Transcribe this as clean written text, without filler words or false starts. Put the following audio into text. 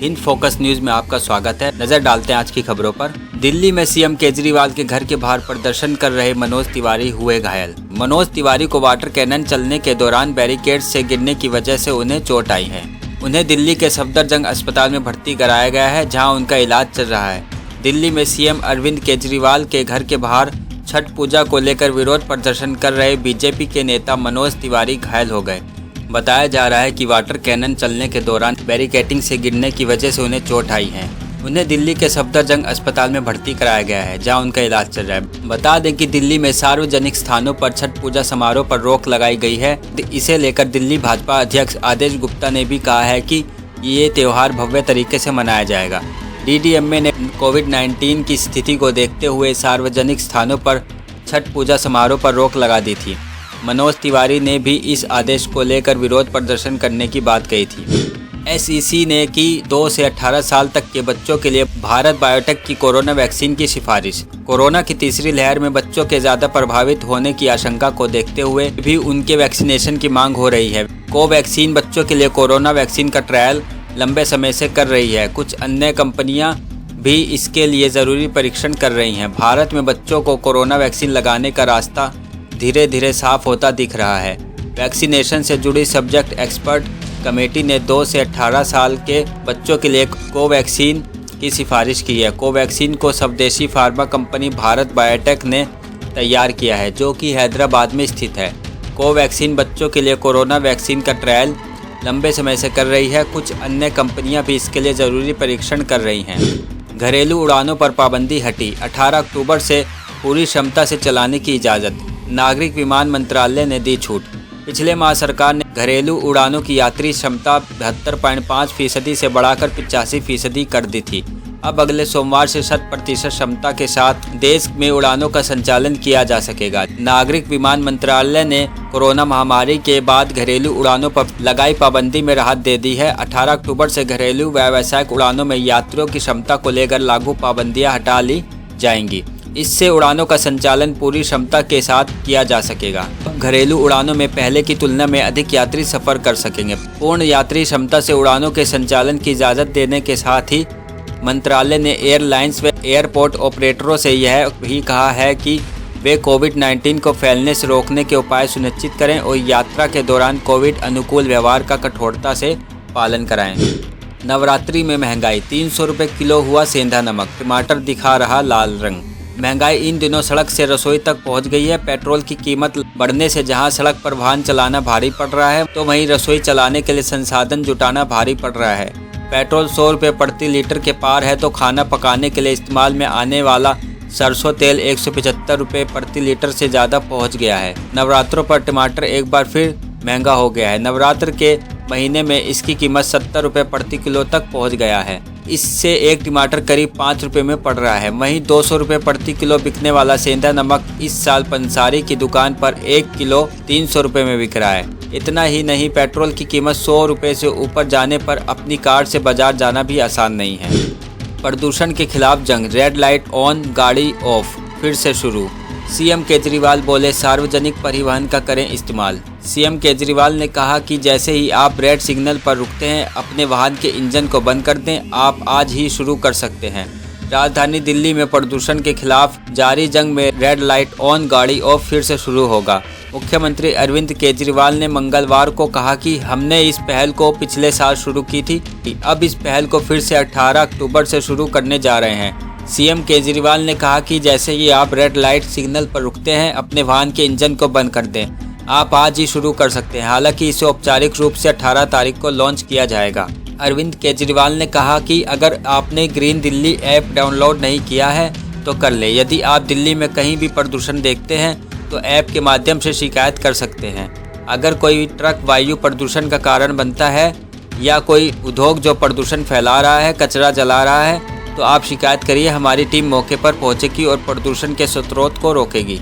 Hind focus news में आपका स्वागत है। नजर डालते हैं आज की खबरों पर। दिल्ली में सीएम केजरीवाल के घर के बाहर प्रदर्शन कर रहे मनोज तिवारी हुए घायल। मनोज तिवारी को वाटर कैनन चलने के दौरान बैरिकेड से गिरने की वजह से उन्हें चोट आई है। उन्हें दिल्ली के सफदरजंग अस्पताल में भर्ती कराया गया है, जहां उनका इलाज चल रहा है। दिल्ली में सीएम अरविंद केजरीवाल के घर के बाहर छठ पूजा को लेकर विरोध प्रदर्शन कर रहे बीजेपी के नेता मनोज तिवारी घायल हो गए। बताया जा रहा है कि वाटर कैनन चलने के दौरान बैरिकेडिंग से गिरने की वजह से उन्हें चोट आई है। उन्हें दिल्ली के सफदरजंग अस्पताल में भर्ती कराया गया है, जहां उनका इलाज चल रहा है। बता दें कि दिल्ली में सार्वजनिक स्थानों पर छठ पूजा समारोह पर रोक लगाई गई है। इसे लेकर दिल्ली भाजपा अध्यक्ष आदेश गुप्ता ने भी कहा है कि ये त्यौहार भव्य तरीके से मनाया जाएगा। डीडीएमए ने कोविड-19 की स्थिति को देखते हुए सार्वजनिक स्थानों पर छठ पूजा समारोह पर रोक लगा दी थी। मनोज तिवारी ने भी इस आदेश को लेकर विरोध प्रदर्शन करने की बात कही थी। एसईसी ने की 2 से 18 साल तक के बच्चों के लिए भारत बायोटेक की कोरोना वैक्सीन की सिफारिश। कोरोना की तीसरी लहर में बच्चों के ज़्यादा प्रभावित होने की आशंका को देखते हुए भी उनके वैक्सीनेशन की मांग हो रही है। कोवैक्सीन बच्चों के लिए कोरोना वैक्सीन का ट्रायल लंबे समय से कर रही है। कुछ अन्य कंपनियां भी इसके लिए ज़रूरी परीक्षण कर रही हैं। भारत में बच्चों को कोरोना वैक्सीन लगाने का रास्ता धीरे धीरे साफ होता दिख रहा है। वैक्सीनेशन से जुड़ी सब्जेक्ट एक्सपर्ट कमेटी ने 2 से 18 साल के बच्चों के लिए कोवैक्सीन की सिफारिश की है। कोवैक्सीन को स्वदेशी फार्मा कंपनी भारत बायोटेक ने तैयार किया है, जो कि हैदराबाद में स्थित है। कोवैक्सीन बच्चों के लिए कोरोना वैक्सीन का ट्रायल लंबे समय से कर रही है। कुछ अन्य कंपनियां भी इसके लिए ज़रूरी परीक्षण कर रही हैं। घरेलू उड़ानों पर पाबंदी हटी। 18 अक्टूबर से पूरी क्षमता से चलाने की इजाज़त। नागरिक विमान मंत्रालय ने दी छूट। पिछले माह सरकार ने घरेलू उड़ानों की यात्री क्षमता 72.5% से बढ़ाकर 85% कर दी थी। अब अगले सोमवार से 100% क्षमता के साथ देश में उड़ानों का संचालन किया जा सकेगा। नागरिक विमान मंत्रालय ने कोरोना महामारी के बाद घरेलू उड़ानों पर लगाई पाबंदी में राहत दे दी है। 18 अक्टूबर से घरेलू व्यावसायिक उड़ानों में यात्रियों की क्षमता को लेकर लागू पाबंदियां हटा ली जाएंगी। इससे उड़ानों का संचालन पूरी क्षमता के साथ किया जा सकेगा। अब घरेलू उड़ानों में पहले की तुलना में अधिक यात्री सफर कर सकेंगे। पूर्ण यात्री क्षमता से उड़ानों के संचालन की इजाज़त देने के साथ ही मंत्रालय ने एयरलाइंस व एयरपोर्ट ऑपरेटरों से यह भी कहा है कि वे कोविड-19 को फैलने से रोकने के उपाय सुनिश्चित करें और यात्रा के दौरान कोविड अनुकूल व्यवहार का कठोरता से पालन कराएं। नवरात्रि में महंगाई। 300 रुपये किलो हुआ सेंधा नमक। टमाटर दिखा रहा लाल रंग। महंगाई इन दिनों सड़क से रसोई तक पहुंच गई है। पेट्रोल की कीमत बढ़ने से जहां सड़क पर वाहन चलाना भारी पड़ रहा है, तो वहीं रसोई चलाने के लिए संसाधन जुटाना भारी पड़ रहा है। पेट्रोल 100 रुपये प्रति लीटर के पार है, तो खाना पकाने के लिए इस्तेमाल में आने वाला सरसों तेल 175 रुपये प्रति लीटर से ज़्यादा पहुँच गया है। नवरात्रों पर टमाटर एक बार फिर महंगा हो गया है। नवरात्र के महीने में इसकी कीमत 70 रुपये प्रति किलो तक पहुँच गया है। इससे एक टमाटर करीब 5 रुपये में पड़ रहा है। वहीं 200 रुपये प्रति किलो बिकने वाला सेंधा नमक इस साल पंसारी की दुकान पर 1 किलो 300 रुपये में बिक रहा है। इतना ही नहीं, पेट्रोल की कीमत 100 रुपये से ऊपर जाने पर अपनी कार से बाजार जाना भी आसान नहीं है। प्रदूषण के खिलाफ जंग। रेड लाइट ऑन, गाड़ी ऑफ फिर से शुरू। सीएम केजरीवाल बोले, सार्वजनिक परिवहन का करें इस्तेमाल। सीएम केजरीवाल ने कहा कि जैसे ही आप रेड सिग्नल पर रुकते हैं, अपने वाहन के इंजन को बंद कर दें। आप आज ही शुरू कर सकते हैं। राजधानी दिल्ली में प्रदूषण के खिलाफ जारी जंग में रेड लाइट ऑन, गाड़ी ऑफ फिर से शुरू होगा। मुख्यमंत्री अरविंद केजरीवाल ने मंगलवार को कहा कि हमने इस पहल को पिछले साल शुरू की थी। अब इस पहल को फिर से 18 अक्टूबर से शुरू करने जा रहे हैं। सीएम केजरीवाल ने कहा कि जैसे ही आप रेड लाइट सिग्नल पर रुकते हैं, अपने वाहन के इंजन को बंद कर दें। आप आज ही शुरू कर सकते हैं। हालांकि इसे औपचारिक रूप से 18 तारीख को लॉन्च किया जाएगा। अरविंद केजरीवाल ने कहा कि अगर आपने ग्रीन दिल्ली ऐप डाउनलोड नहीं किया है तो कर ले। यदि आप दिल्ली में कहीं भी प्रदूषण देखते हैं तो ऐप के माध्यम से शिकायत कर सकते हैं। अगर कोई ट्रक वायु प्रदूषण का कारण बनता है या कोई उद्योग जो प्रदूषण फैला रहा है, कचरा जला रहा है, तो आप शिकायत करिए। हमारी टीम मौके पर पहुंचेगी और प्रदूषण के स्रोत को रोकेगी।